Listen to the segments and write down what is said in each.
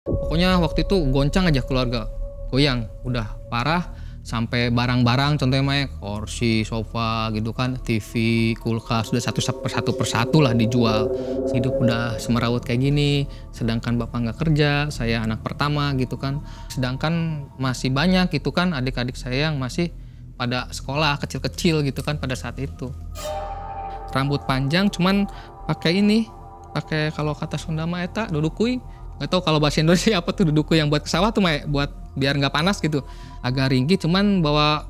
Pokoknya waktu itu goncang aja keluarga, goyang, udah parah sampai barang-barang contohnya Mae, kursi, sofa gitu kan, TV, kulkas, udah satu persatu lah dijual. Hidup udah semeraut kayak gini, sedangkan bapak nggak kerja, saya anak pertama gitu kan. Sedangkan masih banyak gitu kan adik-adik saya yang masih pada sekolah kecil-kecil gitu kan pada saat itu. Rambut panjang cuman pakai ini, pakai kalau kata Sunda mah eta dudukui. Nggak tahu kalau bahasa Indonesia apa tuh dudukui yang buat ke sawah tuh Mae, buat biar nggak panas gitu. Agak ringgi cuman bawa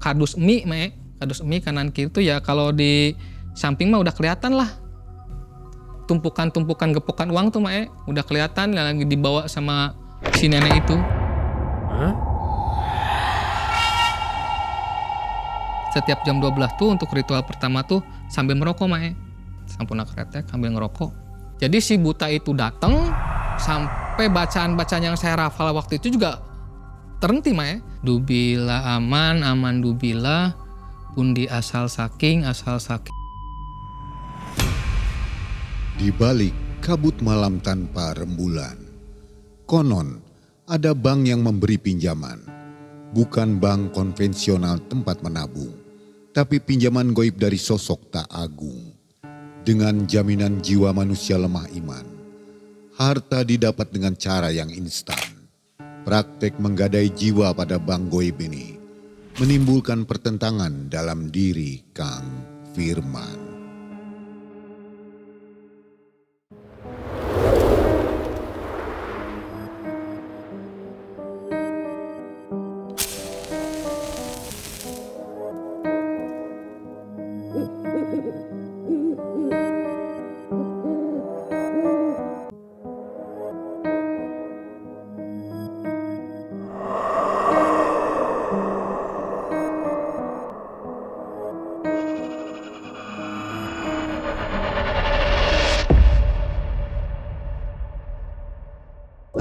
kardus mie Mae, kardus mie kanan kiri tuh ya kalau di samping mah udah kelihatan lah. Tumpukan-tumpukan gepokan uang tuh Mae, udah kelihatan yang lagi dibawa sama si nenek itu. Hah? Setiap jam 12 tuh untuk ritual pertama tuh sambil merokok Mae. Sampuna kretek sambil ngerokok. Jadi si buta itu datang sampai bacaan-bacaan yang saya hafal waktu itu juga terhenti Mae. Dubila aman, aman dubila, pundi asal saking. Di balik kabut malam tanpa rembulan, konon ada bank yang memberi pinjaman. Bukan bank konvensional tempat menabung, tapi pinjaman goib dari sosok tak agung. Dengan jaminan jiwa manusia lemah iman, harta didapat dengan cara yang instan. Praktek menggadai jiwa pada bank goib ini menimbulkan pertentangan dalam diri Kang Firman.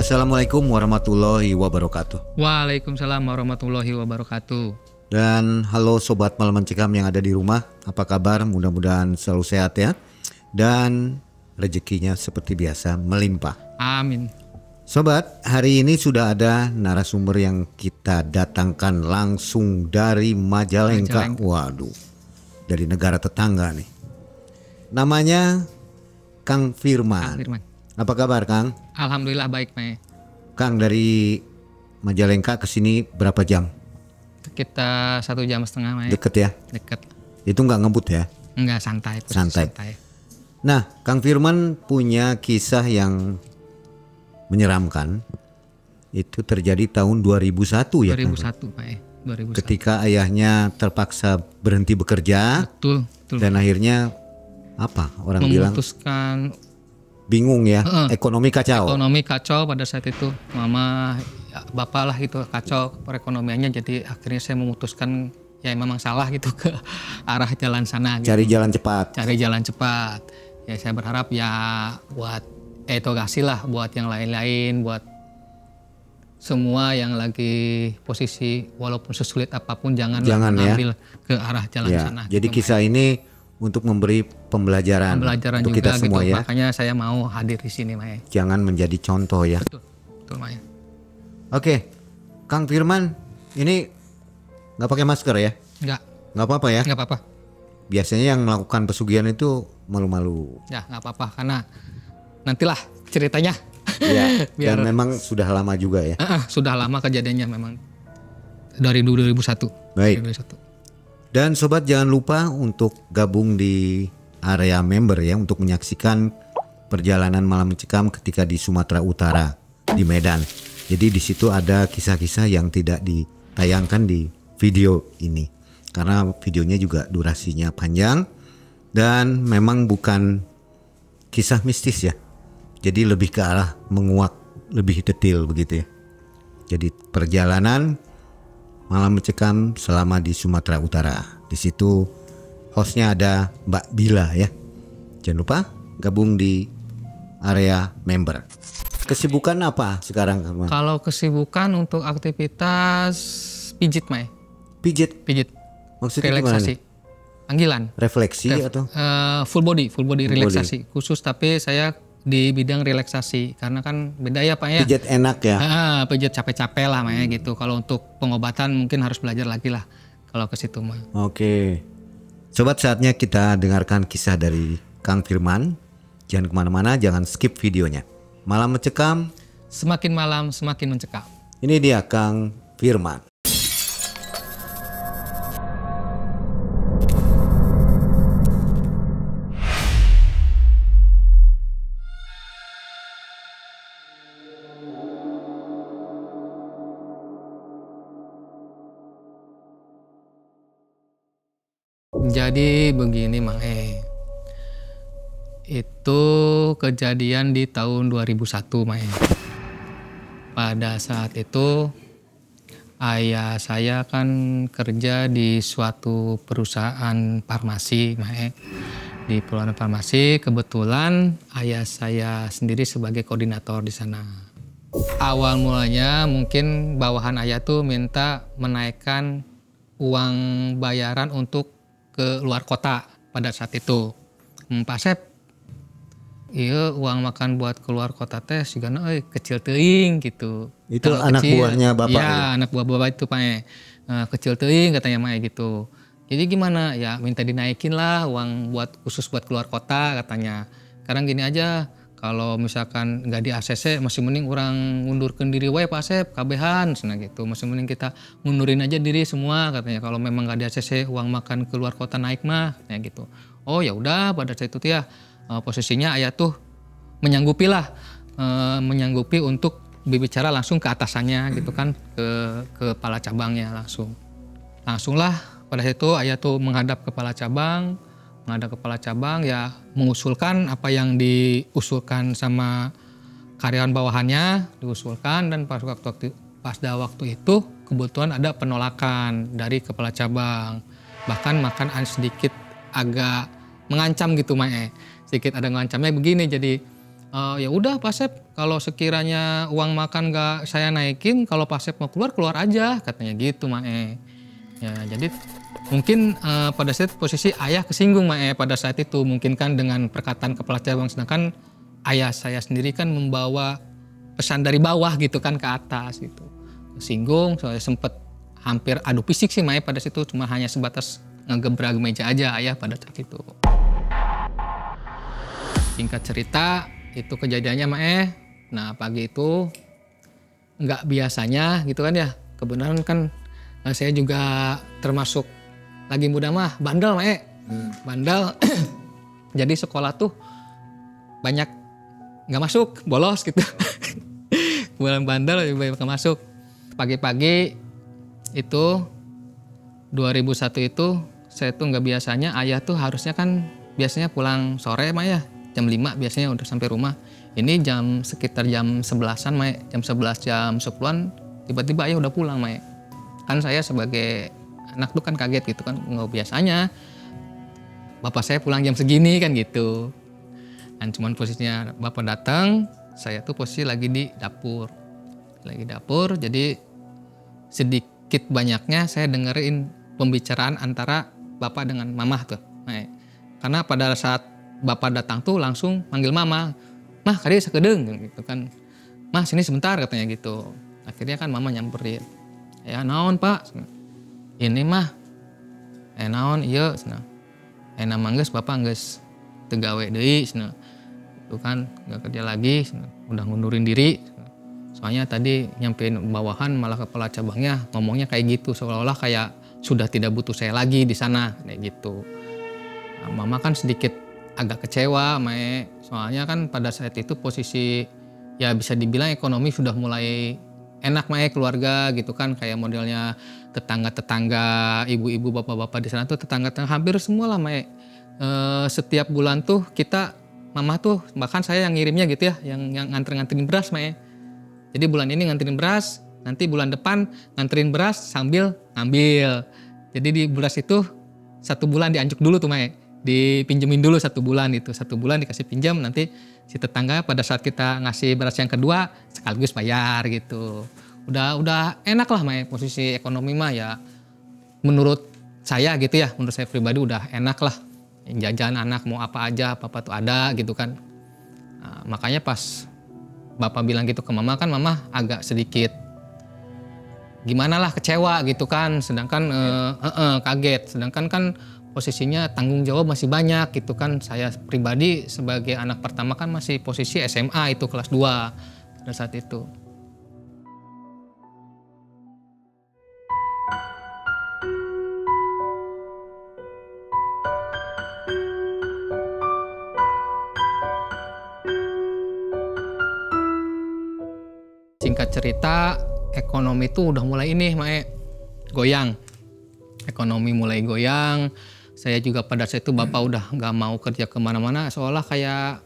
Assalamualaikum warahmatullahi wabarakatuh. Waalaikumsalam warahmatullahi wabarakatuh. Dan halo sobat malam mencekam yang ada di rumah, apa kabar? Mudah-mudahan selalu sehat ya. Dan rezekinya seperti biasa melimpah. Amin. Sobat, hari ini sudah ada narasumber yang kita datangkan langsung dari Majalengka. Waduh, dari negara tetangga nih. Namanya Kang Firman. Kang Firman. Apa kabar Kang? Alhamdulillah baik Mae. Kang dari Majalengka ke sini berapa jam? Kita 1,5 jam Mae. Deket ya? Deket. Itu nggak ngebut ya? Enggak, santai. Santai. Nah, Kang Firman punya kisah yang menyeramkan. Itu terjadi tahun 2001 ya? 2001 Mae. 2001. Ketika ayahnya terpaksa berhenti bekerja. Betul. Dan akhirnya apa? Orang bilang memutuskan bingung ya, ekonomi kacau. Ekonomi kacau pada saat itu, mama, ya, bapak lah itu kacau perekonomiannya. Jadi akhirnya saya memutuskan ya memang salah gitu ke arah jalan sana. Gitu. Cari jalan cepat. Ya saya berharap ya buat edukasi lah buat yang lain-lain, buat semua yang lagi posisi walaupun sesulit apapun jangan mengambil ke arah jalan sana. Jadi gitu, kisah ini untuk memberi pembelajaran untuk juga kita semua gitu. ya. Makanya saya mau hadir di sini, Mae. Jangan menjadi contoh ya. Betul Mae. Oke, Kang Firman, ini nggak pakai masker ya? Nggak apa-apa ya? Nggak apa-apa. Biasanya yang melakukan pesugihan itu malu-malu. Ya nggak apa-apa karena nantilah ceritanya. Ya. Dan memang sudah lama juga ya? Sudah lama kejadiannya memang dari 2001. Baik. 2001. Dan sobat jangan lupa untuk gabung di area member ya untuk menyaksikan perjalanan malam mencekam ketika di Sumatera Utara di Medan. Jadi di situ ada kisah-kisah yang tidak ditayangkan di video ini karena videonya juga durasinya panjang dan memang bukan kisah mistis ya. Jadi lebih ke arah menguak lebih detail begitu ya. Jadi perjalanan malam mencekam selama di Sumatera Utara. Di situ hostnya ada Mbak Bila ya. Jangan lupa gabung di area member. Kesibukan apa sekarang? Kalau kesibukan untuk aktivitas pijit Mae. Pijit? Maksudnya relaksasi. Panggilan. Refleksi atau? Full body relaksasi. Khusus tapi saya di bidang relaksasi karena kan beda ya Pak ya. Pijat enak ya. Pijat capek-capek lah Mak ya gitu. Kalau untuk pengobatan mungkin harus belajar lagi lah kalau ke situ mah. Oke. Sobat, saatnya kita dengarkan kisah dari Kang Firman. Jangan kemana-mana, jangan skip videonya. Malam mencekam. Semakin malam semakin mencekam. Ini dia Kang Firman. Jadi begini Mang itu kejadian di tahun 2001 Mang. Pada saat itu ayah saya kan kerja di suatu perusahaan farmasi Mang. Di perusahaan farmasi kebetulan ayah saya sendiri sebagai koordinator di sana. Awal mulanya mungkin bawahan ayah tuh minta menaikkan uang bayaran untuk ke luar kota pada saat itu. Pak Sep, iya uang makan buat keluar kota teh sigana kecil teuing gitu. Itu Kalau anak kecil, buahnya Bapak ya? Anak buah Bapak itu Pak kecil teuing katanya Mae gitu. Jadi gimana ya minta dinaikin lah uang buat khusus buat keluar kota katanya. Sekarang gini aja, kalau misalkan nggak di ACC masih mending orang ngundurkan diri wae Pak Sep, kabehan sana gitu. Masih mending kita ngundurin aja diri semua katanya. Kalau memang nggak di ACC uang makan keluar kota naik mah kayak gitu. Oh ya udah pada saat itu ya posisinya ayah tuh menyanggupi lah menyanggupi untuk berbicara langsung ke atasannya gitu kan, ke kepala cabangnya langsung lah pada saat itu ayah tuh menghadap kepala cabang ya mengusulkan apa yang diusulkan sama karyawan bawahannya diusulkan, dan pada waktu itu kebetulan ada penolakan dari kepala cabang, bahkan makan sedikit agak mengancam gitu Mae. Sedikit ada mengancamnya begini, jadi ya udah Pak Sep kalau sekiranya uang makan gak saya naikin, kalau Pak Sep mau keluar aja katanya gitu Mae. Ya jadi mungkin pada saat posisi ayah kesinggung Mae pada saat itu mungkin kan dengan perkataan kepala cabang, sedangkan ayah saya sendiri kan membawa pesan dari bawah gitu kan ke atas gitu. Kesinggung, saya sempet hampir adu fisik sih Mae pada situ, cuma hanya sebatas ngegebrak meja aja ayah pada saat itu. Singkat cerita itu kejadiannya Mae. Nah pagi itu nggak biasanya gitu kan ya, kebenaran kan saya juga termasuk lagi muda mah bandel Mae. Bandel. Jadi sekolah tuh banyak nggak masuk, bolos gitu. Bulan bandel lebih banyak masuk. Pagi-pagi itu 2001 itu saya tuh nggak biasanya, ayah tuh harusnya kan biasanya pulang sore Mae ya, jam 5 biasanya udah sampai rumah. Ini sekitar jam 11-an Mae, jam 11 jam 10-an tiba-tiba ayah udah pulang Mae. Kan saya sebagai anak tuh kan kaget gitu kan, nggak biasanya bapak saya pulang jam segini kan gitu. Dan cuman posisinya bapak datang, saya tuh posisi lagi di dapur. Jadi sedikit banyaknya saya dengerin pembicaraan antara bapak dengan mamah tuh. Nah, karena pada saat bapak datang tuh langsung manggil mama, "Mah, kali sakedeung," gitu kan. "Mah, sini sebentar," katanya gitu. Akhirnya kan mama nyamperin. "Ya naon, Pak?" "Ini mah naon ieu?" cenah. "Nama geus bapak geus teu gawe deui," cenah. Itu kan nggak kerja lagi, udah ngundurin diri. Soalnya tadi nyampein bawahan malah kepala cabangnya ngomongnya kayak gitu, seolah-olah kayak sudah tidak butuh saya lagi di sana kayak gitu. Nah, mama kan sedikit agak kecewa Mae, soalnya kan pada saat itu posisi ya bisa dibilang ekonomi sudah mulai enak Mae, keluarga gitu kan, kayak modelnya tetangga-tetangga, ibu-ibu, bapak-bapak di sana tuh tetangga-tetangga hampir semua lah Mae. Setiap bulan tuh kita mama tuh bahkan saya yang ngirimnya gitu ya, yang nganterin beras Mae. Jadi bulan ini nganterin beras, nanti bulan depan nganterin beras sambil ngambil. Jadi di beras itu 1 bulan dianjuk dulu tuh Mae, dipinjemin dulu 1 bulan itu, 1 bulan dikasih pinjam, nanti si tetangga pada saat kita ngasih beras yang kedua sekaligus bayar gitu. Udah enak lah Mae, posisi ekonomi mah ya menurut saya gitu ya, menurut saya pribadi udah enak lah. Jajan anak mau apa aja, apa tuh ada gitu kan. Nah, makanya pas bapak bilang gitu ke mama kan mama agak sedikit gimana lah, kecewa gitu kan, sedangkan kaget, sedangkan kan posisinya tanggung jawab masih banyak gitu kan. Saya pribadi sebagai anak pertama kan masih posisi SMA itu kelas 2 pada saat itu. Singkat cerita, ekonomi itu udah mulai ini, Mae, goyang. Ekonomi mulai goyang. Saya juga pada saat itu bapak udah nggak mau kerja kemana-mana, seolah kayak,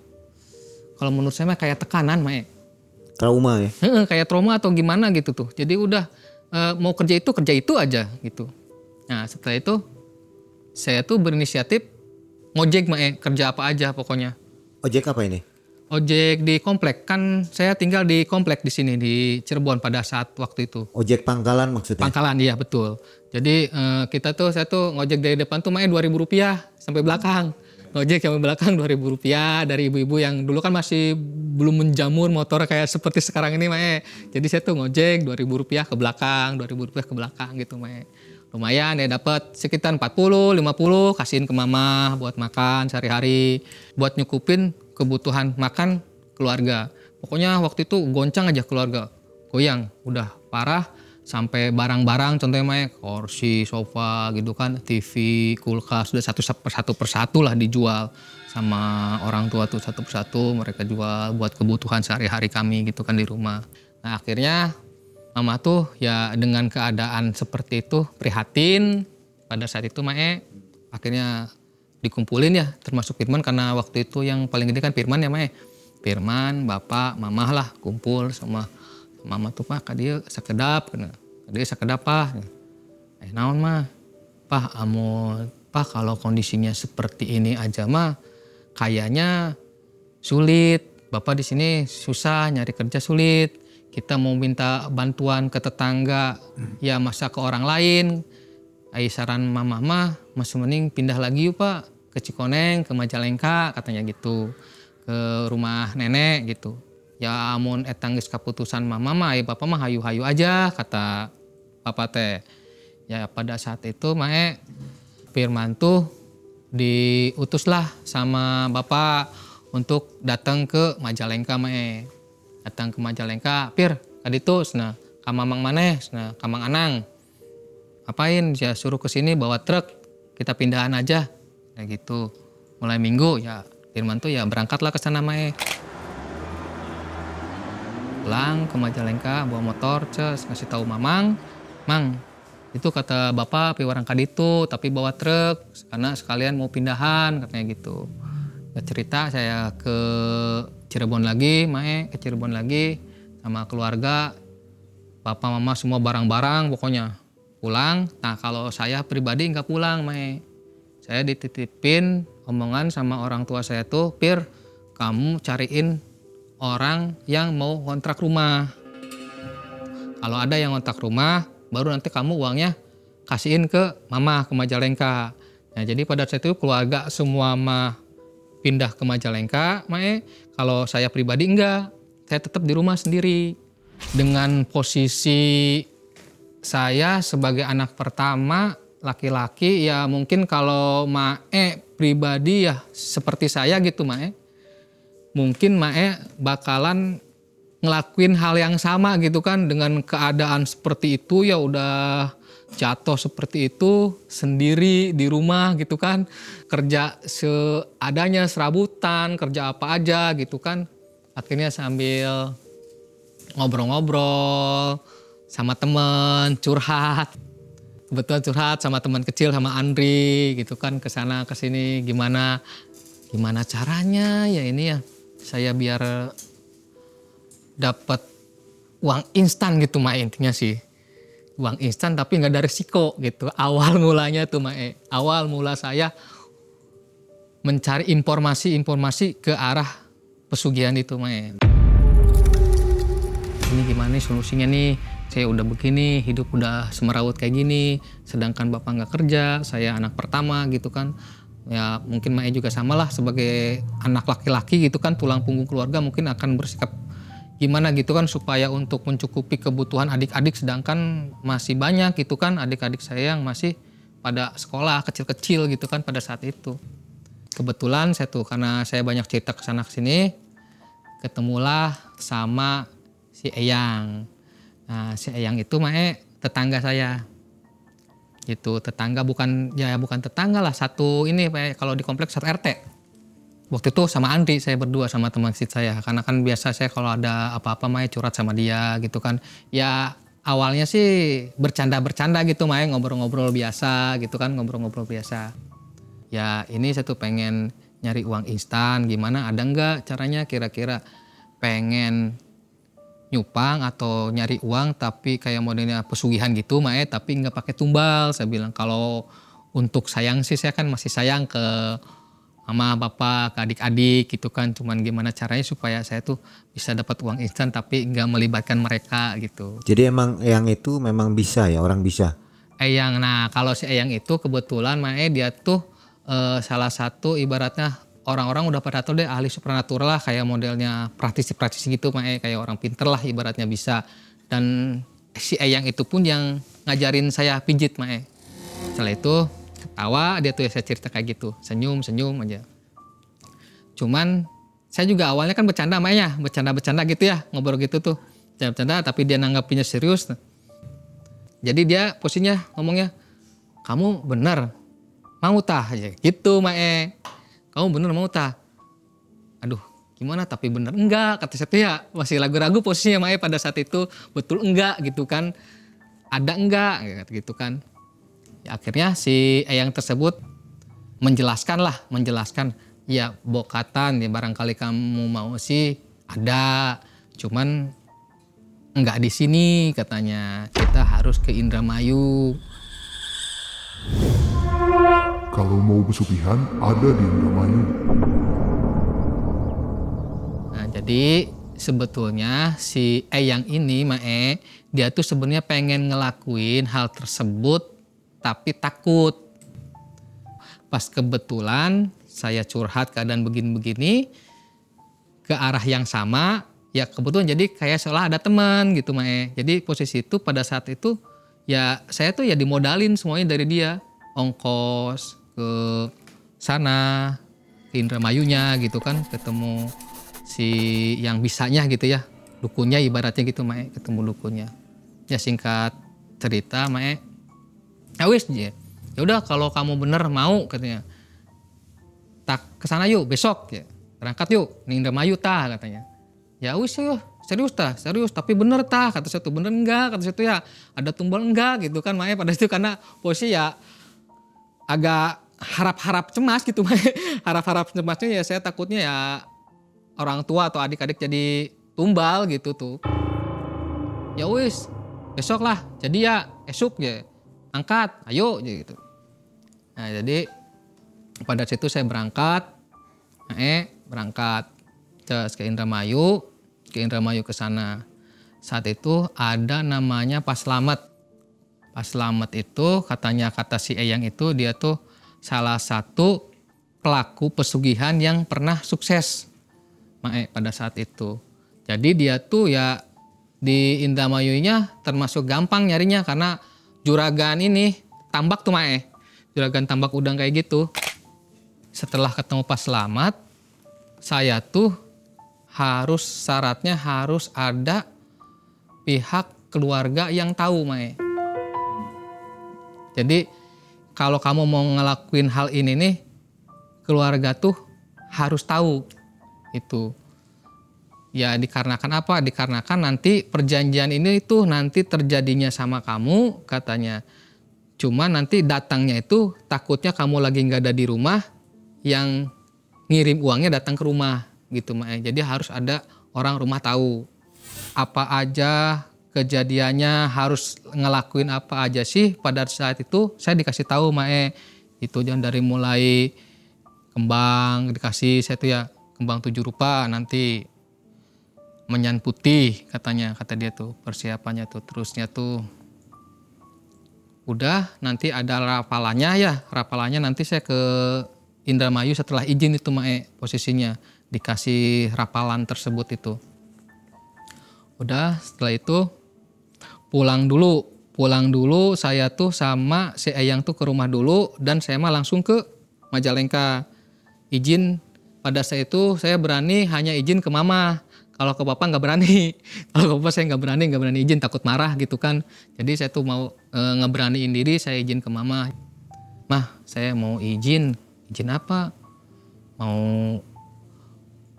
kalau menurut saya mah kayak tekanan, Mae. Trauma ya? Kayak trauma atau gimana gitu tuh. Jadi udah mau kerja itu aja gitu. Nah setelah itu saya tuh berinisiatif ngojek, Mae, kerja apa aja pokoknya. Ojek apa ini? Ojek di komplek, kan saya tinggal di komplek di sini di Cirebon pada saat waktu itu. Ojek pangkalan maksudnya? Pangkalan, iya betul. Jadi saya tuh ngojek dari depan tuh Mae Rp2.000 sampai belakang. Ngojek sampai belakang Rp2.000 dari ibu-ibu yang dulu kan masih belum menjamur motor kayak seperti sekarang ini, Mae. Jadi saya tuh ngojek Rp2.000 ke belakang, Rp2.000 ke belakang gitu, Mae. Lumayan ya, dapat sekitar 40-50 kasihin ke mama buat makan sehari-hari, buat nyukupin kebutuhan makan keluarga. Pokoknya waktu itu goncang aja keluarga, goyang, udah parah. Sampai barang-barang contohnya Mae, kursi, sofa gitu kan, TV, kulkas, sudah satu persatu lah dijual sama orang tua tuh, satu persatu mereka jual buat kebutuhan sehari-hari kami gitu kan di rumah. Nah akhirnya mama tuh ya dengan keadaan seperti itu prihatin. Pada saat itu Mae akhirnya dikumpulin ya, termasuk Firman, karena waktu itu yang paling gede kan Firman ya Mae. Firman, bapak, mama lah kumpul sama mama tuh, Pak dia sakedap, dia sakedap Pak. Naon mah, Pak amun Pak kalau kondisinya seperti ini aja mah kayaknya sulit. Bapak di sini susah nyari kerja, sulit. Kita mau minta bantuan ke tetangga, ya masa ke orang lain. Saran mama mah masih mending pindah lagi yuk Pak ke Cikoneng, ke Majalengka katanya gitu, ke rumah nenek gitu. Ya amun etang geus kaputusan mama mah, bapak mah hayu-hayu aja kata bapak teh. Ya pada saat itu Mae Firman tuh diutuslah sama bapak untuk datang ke Majalengka, Mae. Datang ke Majalengka, Pir kaditu nah ka Mamang maneh, nah ka Mang Anang. Apain ya suruh ke sini bawa truk, kita pindahan aja. Kayak gitu. Mulai minggu ya Firman tuh ya berangkatlah ke sana Mae. Pulang ke Majalengka bawa motor, ngasih tahu Mamang, Mang, itu kata bapak piwarang kaditu tapi bawa truk karena sekalian mau pindahan katanya gitu. Ya cerita saya ke Cirebon lagi, Mae, ke Cirebon lagi sama keluarga, papa mama semua barang-barang pokoknya pulang. Nah kalau saya pribadi nggak pulang, Mae. Saya dititipin omongan sama orang tua saya tuh, Pir, kamu cariin orang yang mau kontrak rumah. Kalau ada yang kontrak rumah, baru nanti kamu uangnya kasihin ke mama ke Majalengka. Nah jadi pada saat itu keluarga semua mah pindah ke Majalengka, Mae. Kalau saya pribadi enggak, saya tetap di rumah sendiri. Dengan posisi saya sebagai anak pertama, laki-laki, ya mungkin kalau Mae pribadi ya seperti saya gitu Mae. Mungkin Mae bakalan ngelakuin hal yang sama gitu kan, dengan keadaan seperti itu ya udah jatuh seperti itu sendiri di rumah gitu kan, kerja seadanya serabutan, kerja apa aja gitu kan. Akhirnya sambil ngobrol-ngobrol sama temen, curhat. Kebetulan curhat sama teman kecil, sama Andri gitu kan, kesana kesini gimana caranya ya ini ya saya biar dapat uang instan gitu Mae, intinya sih uang instan tapi nggak ada risiko gitu. Awal mulanya tuh Mae, awal mula saya mencari informasi ke arah pesugihan itu Mae. Ini gimana nih solusinya nih, saya udah begini, hidup udah semeraut kayak gini, sedangkan bapak nggak kerja, saya anak pertama gitu kan. Ya mungkin Mae juga sama lah sebagai anak laki-laki gitu kan, tulang punggung keluarga, mungkin akan bersikap gimana gitu kan supaya untuk mencukupi kebutuhan adik-adik, sedangkan masih banyak gitu kan adik-adik saya yang masih pada sekolah kecil-kecil gitu kan pada saat itu. Kebetulan saya tuh karena saya banyak cerita ke sana kesini, ketemulah sama si Eyang. Nah si Eyang itu Mae tetangga saya. Gitu, tetangga bukan tetangga lah, satu ini kalau di kompleks satu RT. Waktu itu sama Andri saya berdua sama teman kecil saya, karena kan biasa saya kalau ada apa-apa Mae curhat sama dia gitu kan. Ya awalnya sih bercanda-bercanda gitu Mae, ngobrol-ngobrol biasa gitu kan, ngobrol-ngobrol biasa. Ya ini saya tuh pengen nyari uang instan, gimana ada nggak caranya kira-kira pengen nyupang atau nyari uang tapi kayak modelnya pesugihan gitu Mae, tapi nggak pakai tumbal. Saya bilang kalau untuk sayang sih saya kan masih sayang ke mama, bapak, ke adik-adik gitu kan. Cuman gimana caranya supaya saya tuh bisa dapat uang instan tapi nggak melibatkan mereka gitu. Jadi emang Eyang itu memang bisa ya, orang bisa? Eyang, nah kalau si Eyang itu kebetulan Mae dia tuh salah satu ibaratnya orang-orang udah pada tahu deh ahli supranatural lah, kayak modelnya praktisi-praktisi gitu Mae, kayak orang pinter lah ibaratnya bisa. Dan si Eyang itu pun yang ngajarin saya pijit Mae. Setelah itu ketawa dia tuh ya, saya cerita kayak gitu, senyum-senyum aja. Cuman saya juga awalnya kan bercanda Mae ya, bercanda-bercanda gitu ya, ngobrol gitu tuh. Bercanda-bercanda tapi dia nanggapinnya serius. Jadi dia posisinya ngomongnya, kamu bener mau tah aja gitu Mae. Kamu bener mau tah? Aduh gimana tapi bener enggak, kata saya tuh ya masih ragu-ragu posisinya Mae pada saat itu, betul enggak gitu kan, ada enggak gitu kan. Ya, akhirnya si Eyang tersebut menjelaskan ya bokatan ya barangkali kamu mau sih ada, cuman enggak di sini katanya, kita harus ke Indramayu. Kalau mau pesugihan ada di Indramayu. Nah jadi sebetulnya si Eyang ini Mae, dia tuh sebenarnya pengen ngelakuin hal tersebut tapi takut. Pas kebetulan saya curhat keadaan begini-begini ke arah yang sama, ya kebetulan jadi kayak seolah ada teman gitu Mae. Jadi posisi itu pada saat itu ya saya tuh ya dimodalin semuanya dari dia, ongkos ke sana, ke Indramayunya gitu kan, ketemu si yang bisanya gitu ya, dukunnya ibaratnya gitu Mae, ketemu dukunnya. Ya singkat cerita Mae, ya wis ya udah kalau kamu bener mau katanya, tak kesana yuk besok ya, berangkat yuk ke Indramayu tah katanya. Ya wis yuk, serius tapi bener tah, kata saya tuh. Bener enggak, kata saya tuh ya, ada tumbal enggak gitu kan Mae pada itu, karena posisi ya agak harap-harap cemas gitu harap-harap cemasnya ya saya takutnya ya orang tua atau adik-adik jadi tumbal gitu tuh. Ya wis besok lah, jadi ya esok ya angkat ayo gitu. Nah jadi pada situ saya berangkat terus ke Indramayu ke sana. Saat itu ada namanya Pak Slamet. Pak Slamet itu katanya, kata si Eyang itu dia tuh salah satu pelaku pesugihan yang pernah sukses Mae pada saat itu. Jadi dia tuh ya di Indramayunya termasuk gampang nyarinya karena juragan ini tambak tuh Mae. Juragan tambak udang kayak gitu. Setelah ketemu Pak Slamet, saya tuh syaratnya harus ada pihak keluarga yang tahu Mae. Jadi kalau kamu mau ngelakuin hal ini nih, keluarga tuh harus tahu itu. Ya dikarenakan apa? Dikarenakan nanti perjanjian ini tuh nanti terjadinya sama kamu katanya. Cuma nanti datangnya itu takutnya kamu lagi nggak ada di rumah, yang ngirim uangnya datang ke rumah gitu Mae. Jadi harus ada orang rumah tahu apa aja kejadiannya, harus ngelakuin apa aja sih pada saat itu. Saya dikasih tahu Mae, itu jangan dari mulai kembang dikasih saya tuh ya, kembang 7 rupa, nanti menyan putih katanya, kata dia tuh persiapannya tuh. Terusnya tuh udah nanti ada rapalannya ya, rapalannya nanti saya ke Indramayu setelah izin itu Mae, posisinya dikasih rapalan tersebut itu. Udah setelah itu pulang dulu saya tuh sama si Eyang tuh ke rumah dulu, dan saya mah langsung ke Majalengka. Izin pada saat itu saya berani hanya izin ke mama. Kalau ke papa nggak berani. Kalau ke papa saya nggak berani izin, takut marah gitu kan. Jadi saya tuh mau ngeberaniin diri, saya izin ke mama. Mah, saya mau izin apa? Mau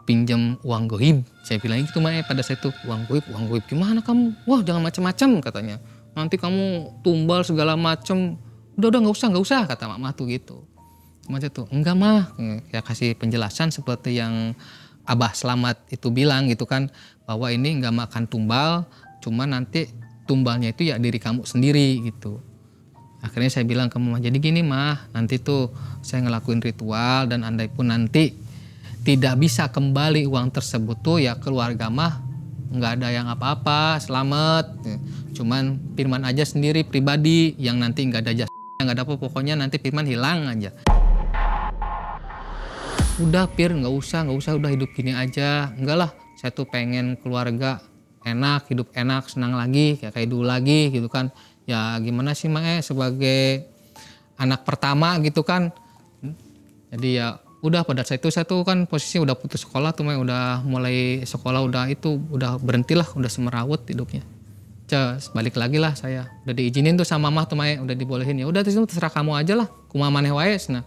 pinjam uang goib. Saya bilang gitu Mae pada saat itu, uang goib gimana kamu? Wah jangan macam-macam katanya. Nanti kamu tumbal segala macam. Udah nggak usah kata mama tuh gitu. Macam tuh enggak mah, ya kasih penjelasan seperti yang Abah Slamet itu bilang gitu kan, bahwa ini nggak makan tumbal, cuma nanti tumbalnya itu ya diri kamu sendiri gitu. Akhirnya saya bilang ke mama, jadi gini mah, nanti tuh saya ngelakuin ritual dan andai pun nanti tidak bisa kembali uang tersebut tuh ya keluarga mah nggak ada yang apa-apa, selamat. Cuman Firman aja sendiri pribadi yang nanti nggak ada jasa, nggak ada apa, pokoknya nanti Firman hilang aja. Udah Pir, nggak usah udah hidup gini aja. Enggak lah, saya tuh pengen keluarga enak, hidup enak, senang lagi kayak dulu lagi gitu kan. Ya gimana sih Mae sebagai anak pertama gitu kan. Jadi ya udah pada saat itu saya tuh kan posisi udah putus sekolah tuh Mae, udah mulai sekolah udah berhentilah, udah semerawut hidupnya. Balik lagi lah saya. Udah diizinin tuh sama mama tuh Mae, udah dibolehin. Ya udah terserah kamu aja lah, kumaha maneh wae. Nah,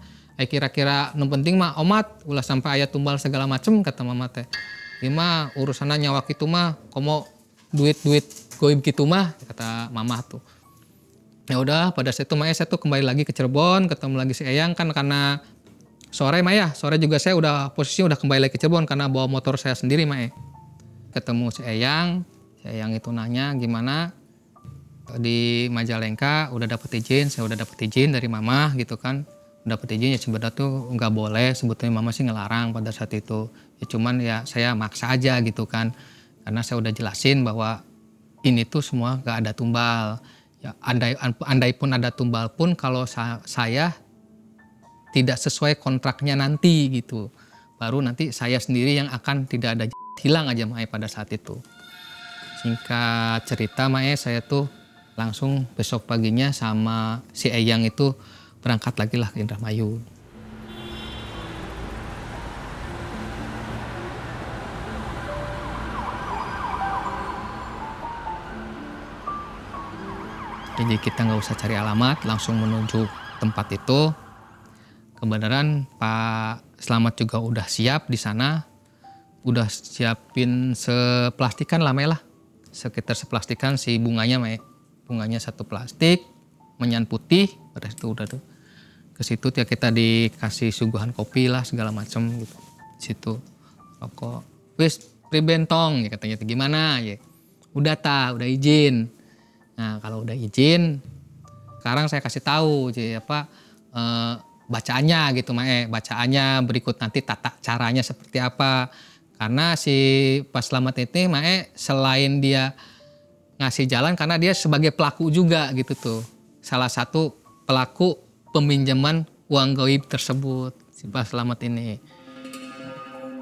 kira-kira nu penting mah omat ulah sampai aya tumbal segala macem kata mama teh. Ieu mah urusanna nyawa kitu mah komo duit goib kitu mah kata mama tuh. Ya udah pada saat itu saya tuh kembali lagi ke Cirebon, ketemu lagi si Eyang kan, karena sore juga saya udah posisinya udah kembali lagi ke Cirebon karena bawa motor saya sendiri Ketemu si Eyang itu nanya gimana di Majalengka udah dapet izin, saya udah dapet izin dari mama gitu kan. Dapat izin ya sebenarnya tuh nggak boleh, sebetulnya mama sih ngelarang pada saat itu. Ya cuman ya saya maksa aja gitu kan, karena saya udah jelasin bahwa ini tuh semua nggak ada tumbal. Ya andai pun ada tumbal pun kalau saya tidak sesuai kontraknya nanti gitu, baru nanti saya sendiri yang akan tidak ada hilang aja Mae pada saat itu. Singkat cerita Mae, saya tuh langsung besok paginya sama si Eyang itu berangkat lagi lah ke Indramayu. Jadi kita nggak usah cari alamat, langsung menuju tempat itu. Kebenaran Pak Slamet juga udah siap di sana, udah siapin seplastikan lah Mae lah, sekitar seplastikan si bunganya Mae. Bunganya satu plastik, menyan putih, pada itu udah tuh. Ke situ ya kita dikasih suguhan kopi lah segala macam gitu. Situ rokok. Wis pribentong ya katanya, gimana ya. Udah izin. Nah, kalau udah izin, sekarang saya kasih tahu bacaannya gitu Mae. Bacaannya berikut nanti tata caranya seperti apa. Karena si Pak Slamet ini Mae selain dia ngasih jalan, karena dia sebagai pelaku juga gitu tuh. Salah satu pelaku peminjaman uang goib tersebut, si Pak Slamet ini.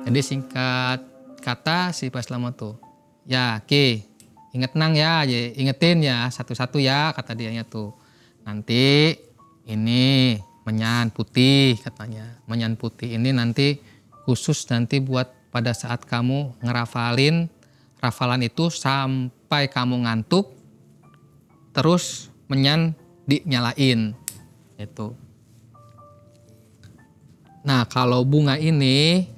Jadi singkat kata si Pak Slamet tuh, ya Ki, inget nang ya, ingetin ya satu-satu ya kata dianya tuh. Nanti ini menyan putih katanya. Menyan putih ini nanti khusus nanti buat pada saat kamu ngerafalin rafalan itu sampai kamu ngantuk, terus menyan dinyalain itu. Nah kalau bunga ini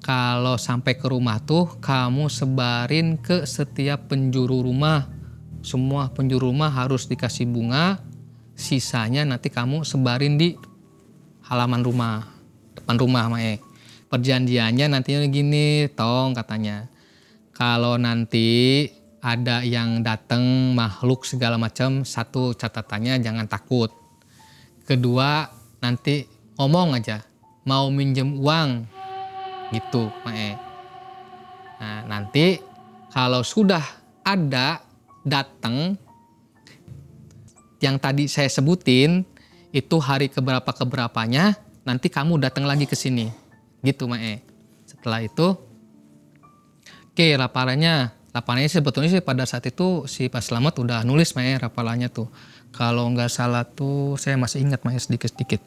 kalau sampai ke rumah tuh kamu sebarin ke setiap penjuru rumah. Semua penjuru rumah harus dikasih bunga. Sisanya nanti kamu sebarin di halaman rumah, depan rumah Mae. Perjanjiannya nantinya gini tong katanya. Kalau nanti ada yang datang makhluk segala macam, satu catatannya jangan takut. Kedua nanti ngomong aja mau minjem uang gitu Mae. Nah nanti kalau sudah ada datang yang tadi saya sebutin itu hari keberapanya nanti kamu datang lagi ke sini. Gitu Mae. Setelah itu oke, rapalannya sebetulnya sih pada saat itu si Pak Slamet udah nulis Mae rapalannya tuh. Kalau nggak salah tuh saya masih ingat Mae sedikit-sedikit.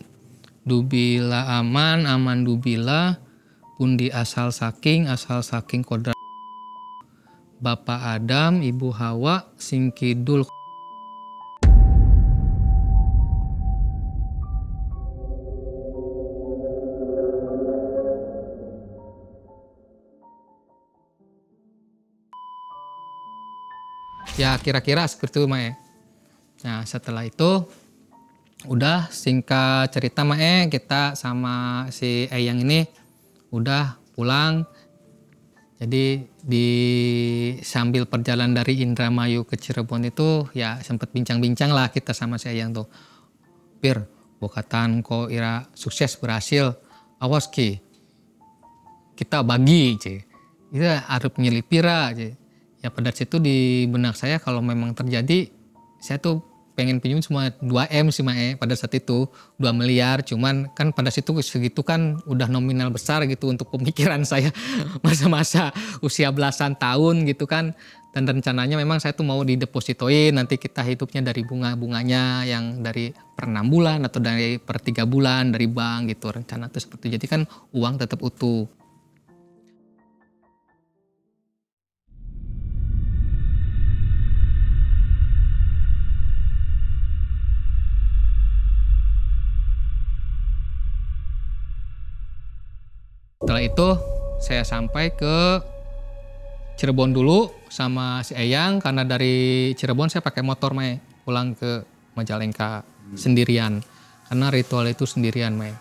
Dubila aman, aman dubila, pundi asal saking kodrat. Bapak Adam, Ibu Hawa, sing kidul. Ya kira-kira seperti itu Mae. Nah setelah itu udah singkat cerita Mae, kita sama si Eyang ini udah pulang. Jadi sambil perjalanan dari Indramayu ke Cirebon itu ya sempat bincang-bincang lah kita sama si Eyang tuh. Pir, bokatan ko ira sukses berhasil, awas ki. Kita bagi ce. Itu harus nyelipira ce. Ya pada situ di benak saya kalau memang terjadi, saya tuh pengen pinjam cuma 2M sih Mae pada saat itu, 2 miliar, cuman kan pada situ segitu kan udah nominal besar gitu untuk pemikiran saya masa-masa usia belasan tahun gitu kan. Dan rencananya memang saya tuh mau didepositoin, nanti kita hidupnya dari bunga-bunganya yang dari per 6 bulan atau dari per 3 bulan dari bank gitu, rencana tuh seperti itu. Jadi kan uang tetap utuh. Setelah itu saya sampai ke Cirebon dulu sama si Eyang, karena dari Cirebon saya pakai motor Mae pulang ke Majalengka sendirian, karena ritual itu sendirian Mae.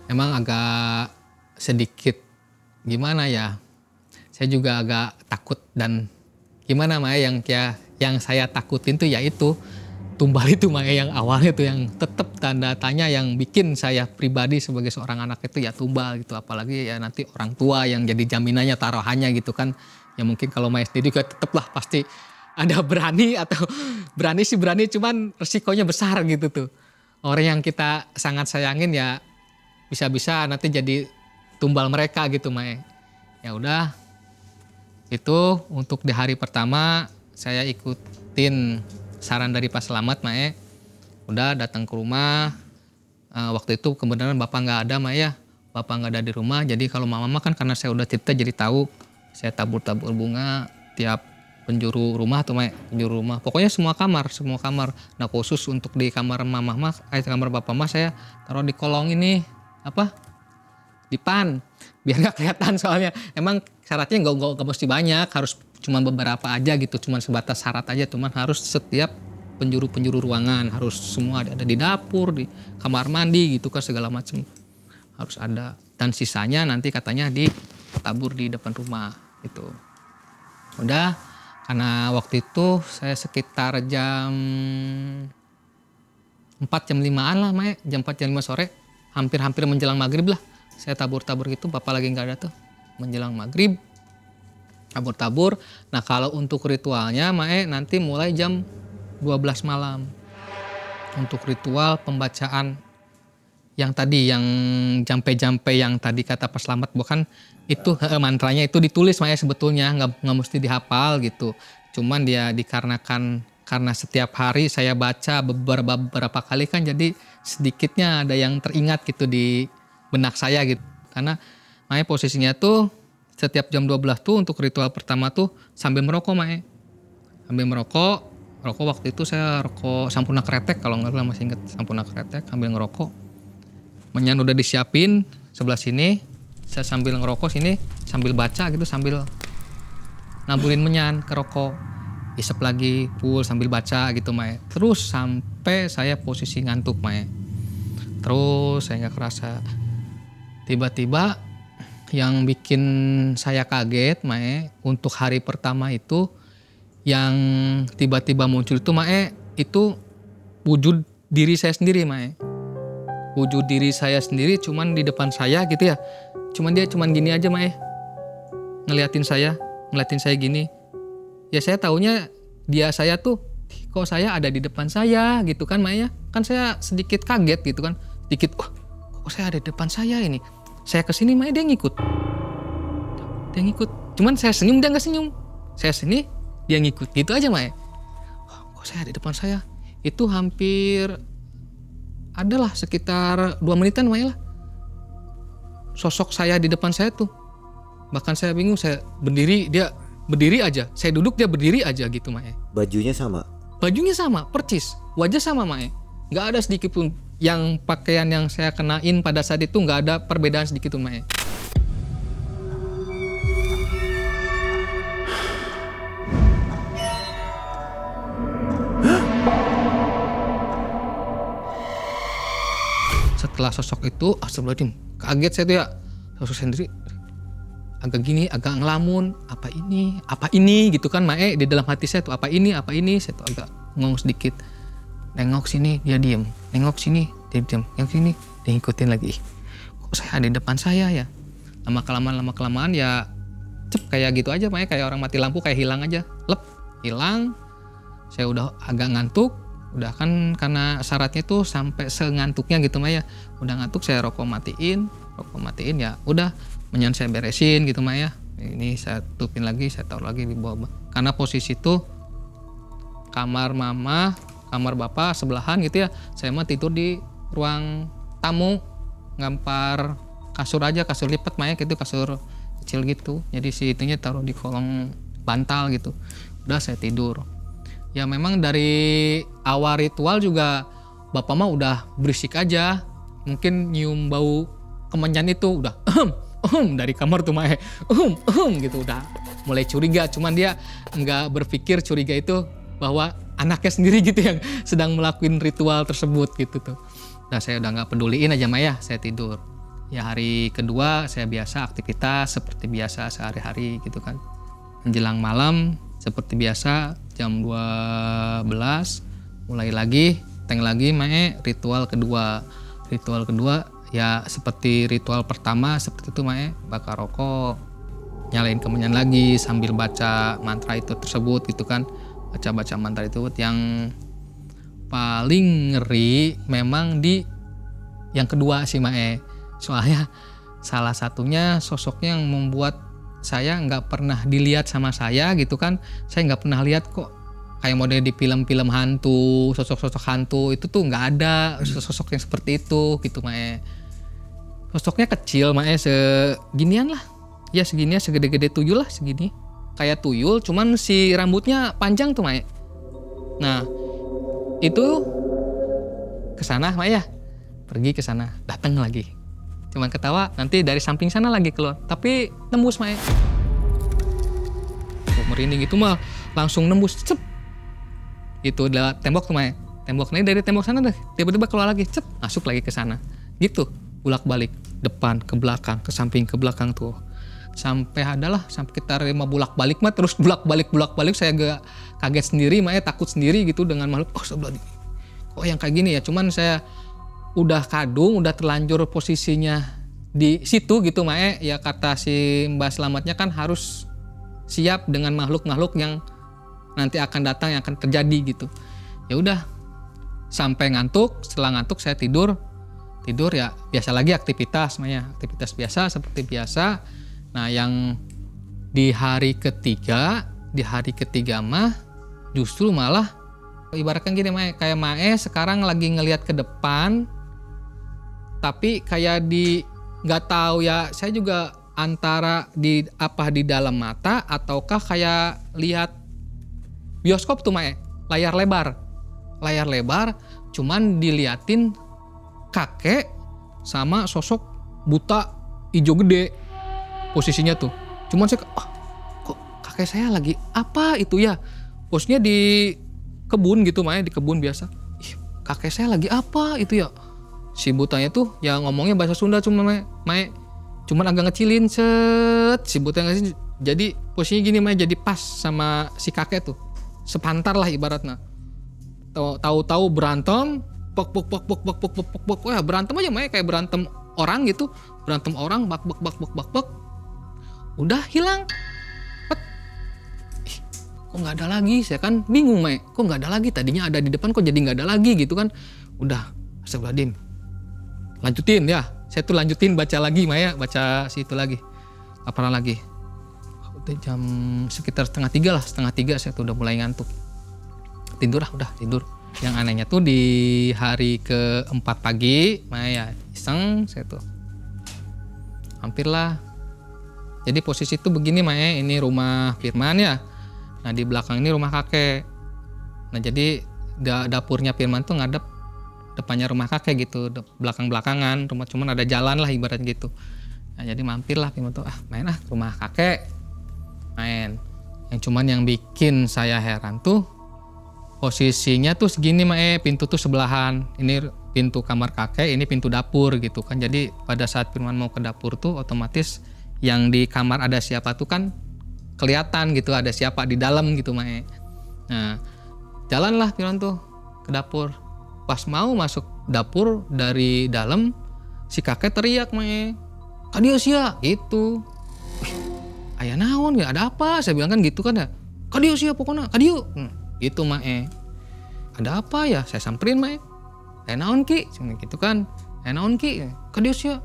Emang agak sedikit gimana ya, saya juga agak takut dan gimana Mae, yang saya takutin tuh yaitu tumbal itu Mae, yang awalnya tuh yang tetap tanda tanya yang bikin saya pribadi sebagai seorang anak itu ya tumbal gitu, apalagi ya nanti orang tua yang jadi jaminannya taruhannya gitu kan. Ya mungkin kalau Mae sendiri juga tetap lah pasti ada berani, atau berani sih berani, cuman resikonya besar gitu tuh. Orang yang kita sangat sayangin ya bisa-bisa nanti jadi tumbal mereka gitu Mae. Ya udah, itu untuk di hari pertama saya ikutin saran dari Pak Slamet Mae, udah datang ke rumah. Waktu itu kebenaran bapak nggak ada Mae ya, bapak nggak ada di rumah. Jadi kalau mama kan karena saya udah cerita jadi tahu, saya tabur-tabur bunga tiap penjuru rumah tuh Mae, penjuru rumah. Pokoknya semua kamar. Nah khusus untuk di kamar mama mah, kamar bapak mah saya taruh di kolong ini dipan, biar nggak kelihatan soalnya. Emang syaratnya nggak mesti banyak, harus cuma beberapa aja gitu, cuma sebatas syarat aja, cuman harus setiap penjuru ruangan harus semua ada di dapur, di kamar mandi gitu kan, segala macam harus ada. Dan sisanya nanti katanya ditabur di depan rumah gitu. Udah, karena waktu itu saya sekitar jam 4 jam 5-an lah Mae, jam 4 jam 5 sore, hampir menjelang maghrib lah. Saya tabur-tabur gitu, bapak lagi nggak ada tuh, menjelang maghrib tabur-tabur. Nah kalau untuk ritualnya Mae nanti mulai jam 12 malam. Untuk ritual pembacaan yang tadi, yang jampe-jampe yang tadi kata Pak Slamet, bukan itu mantranya itu ditulis Mae sebetulnya, nggak mesti dihafal gitu. Cuman dia dikarenakan karena setiap hari saya baca beberapa kali kan, jadi sedikitnya ada yang teringat gitu di benak saya gitu. Karena Mae posisinya tuh setiap jam 12 tuh untuk ritual pertama tuh sambil merokok Mae. Sambil merokok waktu itu saya rokok Sampurna Kretek, kalau nggak salah masih inget Sampurna Kretek, sambil ngerokok. Menyan udah disiapin sebelah sini, saya sambil ngerokok sini, sambil baca gitu, sambil naburin menyan ke rokok. Isep lagi, full sambil baca gitu Mae. Terus sampai saya posisi ngantuk Mae. Terus saya nggak kerasa. Tiba-tiba yang bikin saya kaget Mae, untuk hari pertama itu yang tiba-tiba muncul itu Mae, itu wujud diri saya sendiri Mae. Wujud diri saya sendiri cuman di depan saya gitu ya. Cuman dia cuman gini aja Mae. Ngeliatin saya gini. Ya saya taunya dia saya tuh, kok saya ada di depan saya gitu kan Mae ya. kan saya sedikit kaget gitu kan, sedikit kok saya ada di depan saya ini, saya kesini Mae dia ngikut, cuman saya senyum dia nggak senyum, saya sini dia ngikut gitu aja Mae. Kok saya ada di depan saya, itu hampir adalah sekitar 2 menitan Mae lah, sosok saya di depan saya tuh, bahkan saya bingung, saya berdiri dia berdiri aja, saya duduk dia berdiri aja gitu Mae. Bajunya sama? Bajunya sama, percis, wajah sama Mae, nggak ada sedikit pun yang pakaian yang saya kenain pada saat itu, nggak ada perbedaan sedikit pun Mae. Setelah sosok itu, astagfirullahaladzim, kaget saya tuh ya, sosok sendiri agak gini, agak ngelamun, apa ini gitu kan Mae, di dalam hati saya tuh apa ini, saya tuh agak ngomong sedikit, nengok sini dia diem, nengok sini dia diem, yang sini dia ngikutin lagi, kok saya ada di depan saya ya, lama kelamaan ya cep kayak gitu aja Mae, kayak orang mati lampu, kayak hilang aja, hilang, saya udah agak ngantuk, udah kan karena syaratnya tuh sampai sengantuknya gitu Mae ya, udah ngantuk saya rokok matiin ya udah, menyan saya beresin gitu Mae ya, ini saya tutupin lagi, saya taruh lagi di bawah, karena posisi tuh kamar mama, kamar bapak sebelahan gitu ya, saya mah tidur di ruang tamu, ngampar kasur aja, kasur lipat Mae gitu, kasur kecil gitu, jadi si itunya taruh di kolong bantal gitu, udah saya tidur. Ya memang dari awal ritual juga bapak mah udah berisik aja, mungkin nyium bau kemenyan itu udah dari kamar tuh Mae, gitu udah mulai curiga, cuman dia nggak berpikir curiga itu bahwa anaknya sendiri gitu yang sedang melakukan ritual tersebut gitu tuh. Nah saya udah nggak peduliin aja Mae ya, saya tidur. Ya hari kedua saya biasa aktivitas seperti biasa sehari-hari gitu kan. Menjelang malam seperti biasa jam 12 mulai lagi, teng lagi Mae, ritual kedua ya seperti ritual pertama seperti itu Mae, bakar rokok, nyalain kemenyan lagi sambil baca mantra itu tersebut gitu kan, baca mantra itu. Yang paling ngeri memang di yang kedua sih Mae, soalnya salah satunya sosoknya yang membuat saya nggak pernah dilihat sama saya gitu kan, saya nggak pernah lihat kok, kayak model di film-film hantu, sosok-sosok hantu itu tuh nggak ada sosok yang seperti itu gitu Mae. Sosoknya kecil Mae, seginian lah, ya seginian, segede-gede tuyul lah segini, kayak tuyul cuman si rambutnya panjang tuh Mae. Nah itu kesana Mae ya, pergi ke sana, datang lagi, cuman ketawa, nanti dari samping sana lagi keluar, tapi nembus Mae. Oh, merinding itu mah langsung nembus, cep, itu udah tembok tuh Mae, temboknya dari tembok sana deh, tiba-tiba keluar lagi, cep, masuk lagi ke sana, gitu. Bolak-balik, depan ke belakang, ke samping ke belakang tuh, sampai adalah sampai kita mau bolak-balik mah, terus bolak-balik saya agak kaget sendiri Mae, takut sendiri gitu dengan makhluk sebelah ini. Kok yang kayak gini ya, cuman saya udah kadung, udah terlanjur posisinya di situ gitu Mae, ya kata si Mbak Selamatnya kan harus siap dengan makhluk-makhluk yang nanti akan datang, yang akan terjadi gitu. Ya udah sampai ngantuk, setelah ngantuk saya tidur ya biasa lagi aktivitas Maya, aktivitas biasa seperti biasa. Nah yang di hari ketiga mah justru malah ibaratkan gini Mae, kayak Mae sekarang lagi ngelihat ke depan, tapi kayak nggak tahu ya, saya juga antara di dalam mata ataukah kayak lihat bioskop tuh Mae, layar lebar cuman diliatin kakek sama sosok buta hijau gede posisinya tuh. Cuman saya kok kakek saya lagi apa itu ya, posisinya di kebun gitu Mae, di kebun biasa. Kakek saya lagi apa itu ya, si butanya tuh ya ngomongnya bahasa Sunda cuma Mae cuman agak ngecilin set, si butanya ngasih, jadi posisinya gini Mae, jadi pas sama si kakek tuh, sepantar lah ibaratnya. Tahu-tahu berantem, pok, wah berantem aja Mae, kayak berantem orang gitu, berantem orang, bak, udah hilang. Kok nggak ada lagi, saya kan bingung Mae, kok nggak ada lagi, tadinya ada di depan kok jadi nggak ada lagi gitu kan. Udah, astagfirullahaladzim. Lanjutin ya. Saya tuh lanjutin baca lagi Maya, baca situ lagi. Laparan lagi. Udah jam sekitar 2:30 lah, 2:30 saya tuh udah mulai ngantuk. Tidur lah, udah tidur. Yang anehnya tuh di hari ke-4 pagi, Maya iseng saya tuh. Hampirlah. Jadi posisi tuh begini Maya, ini rumah Firman ya. Nah di belakang ini rumah kakek. Nah jadi dapurnya Firman tuh ngadep depannya rumah kakek gitu, belakang-belakangan rumah, cuman ada jalan lah ibarat gitu. Nah jadi mampirlah Firman tuh, main ke rumah kakek, main. Yang cuman yang bikin saya heran tuh posisinya tuh segini pintu tuh sebelahan. Ini pintu kamar kakek, ini pintu dapur gitu kan. Jadi pada saat Firman mau ke dapur tuh otomatis yang di kamar ada siapa tuh kan kelihatan gitu, ada siapa di dalam gitu Nah jalanlah Firman tuh ke dapur. Pas mau masuk dapur dari dalam, si kakek teriak "Kadio sia" gitu. Aya naon ya, ada apa? Saya bilang kan gitu kan ya. "Kadio sia pokoknya, kadio." Gitu Ada apa ya? Saya samperin naon ki? Gitu kan. Naon ki? "Kadio sia."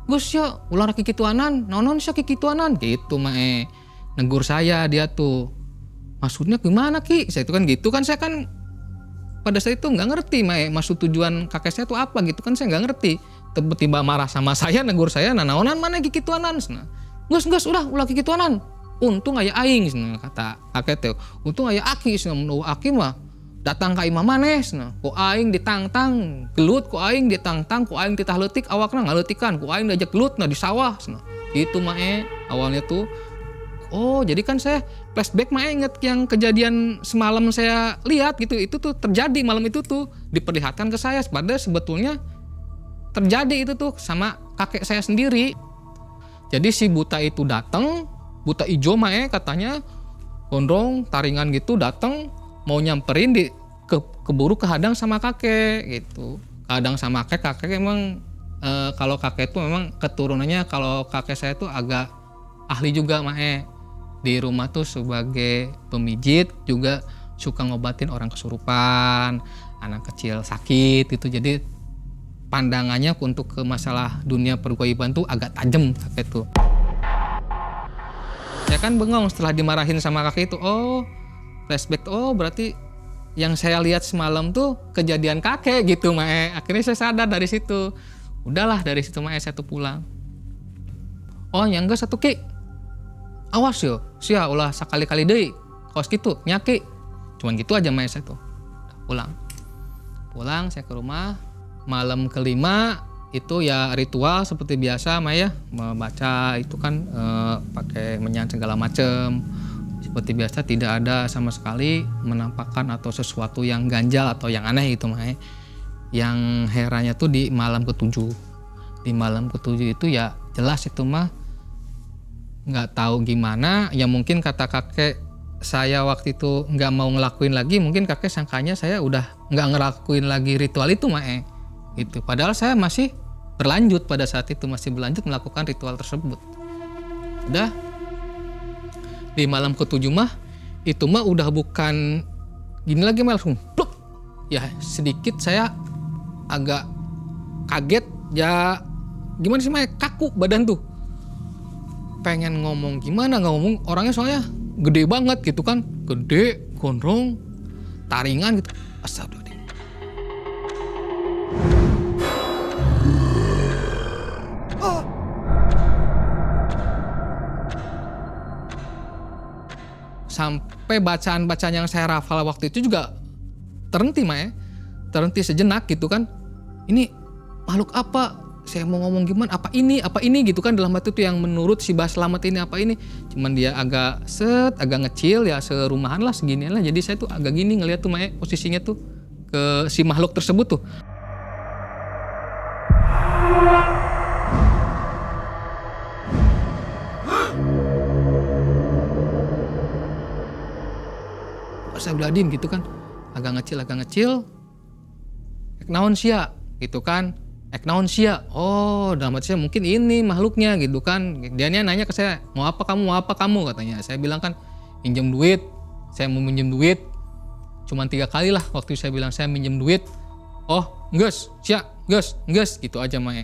"Gus ya, ulah kikituanan, naon sia kikituanan." Gitu negur saya dia tuh. "Maksudnya gimana ki?" Saya itu kan gitu kan, saya kan pada saat itu nggak ngerti maksud tujuan kakek saya tuh apa gitu kan, saya nggak ngerti. Tiba-tiba marah sama saya, negur saya, naonan mana kikituanan. Gus ulah kikituanan. Untung aya aing, kata kakek teh. Untung aya aki, aki mah datang ka imah maneh, ku aing ditangtang gelut, ku aing ditangtang, ku aing titah leutik awakna ngaleutikan, ku aing diajak gelut di sawah. Itu awalnya tuh. Oh jadi kan saya flashback inget yang kejadian semalam saya lihat gitu, itu tuh terjadi malam itu tuh, diperlihatkan ke saya, padahal sebetulnya terjadi itu tuh sama kakek saya sendiri. Jadi si buta itu datang, buta ijo katanya gondrong taringan gitu, datang mau nyamperin keburu kehadang sama kakek gitu. Kehadang sama kakek emang kalau kakek itu memang keturunannya, kalau kakek saya tuh agak ahli juga di rumah tuh sebagai pemijit, juga suka ngobatin orang kesurupan, anak kecil sakit gitu. Jadi pandangannya untuk ke masalah dunia pergaulan tuh agak tajam kakek tuh. Ya kan bengong setelah dimarahin sama kakek itu. Oh flashback, oh berarti yang saya lihat semalam tuh kejadian kakek gitu Akhirnya saya sadar dari situ. Udahlah dari situ saya tuh pulang. Oh nyangga satu ki, awas yo sia ulah sakali-kali deui kos gitu nyaki. Cuman gitu aja saya tuh. Pulang saya ke rumah. Malam kelima itu ya ritual seperti biasa membaca itu kan pakai menyan segala macem. Seperti biasa, tidak ada sama sekali menampakkan atau sesuatu yang ganjal atau yang aneh gitu Yang herannya tuh di malam ke-7. Di malam ke-7 itu ya jelas itu nggak tahu gimana, ya mungkin kata kakek saya waktu itu nggak mau ngelakuin lagi, mungkin kakek sangkanya saya udah nggak ngelakuin lagi ritual itu gitu. Padahal saya masih berlanjut pada saat itu, masih berlanjut melakukan ritual tersebut. Udah di malam ke-7 itu udah bukan gini lagi langsung pluk. Ya sedikit saya agak kaget ya, gimana sih kaku badan tuh. Pengen ngomong gimana, nggak ngomong, orangnya soalnya gede banget gitu kan, gede, gondrong, taringan gitu. Astagfirullahaladzim. Sampai bacaan-bacaan yang saya hafal waktu itu juga terhenti terhenti sejenak gitu kan. Ini makhluk apa? Saya mau ngomong gimana, apa ini gitu kan, dalam hati tuh yang menurut si Bas Slamet ini apa ini. Cuman dia agak ngecil ya, serumahan lah seginian lah. Jadi saya tuh agak gini ngeliat tuh posisinya tuh ke si makhluk tersebut tuh. Astagfirullahaladzim gitu kan, agak ngecil. Naon sia gitu kan. Naon sia, oh dalam hati saya mungkin ini makhluknya gitu kan. Dia nanya ke saya, mau apa kamu katanya. Saya bilang kan pinjam duit, saya mau minjem duit. Cuman 3 kali lah waktu saya bilang saya minjem duit. Oh Nges, siap, nges, gitu aja mae.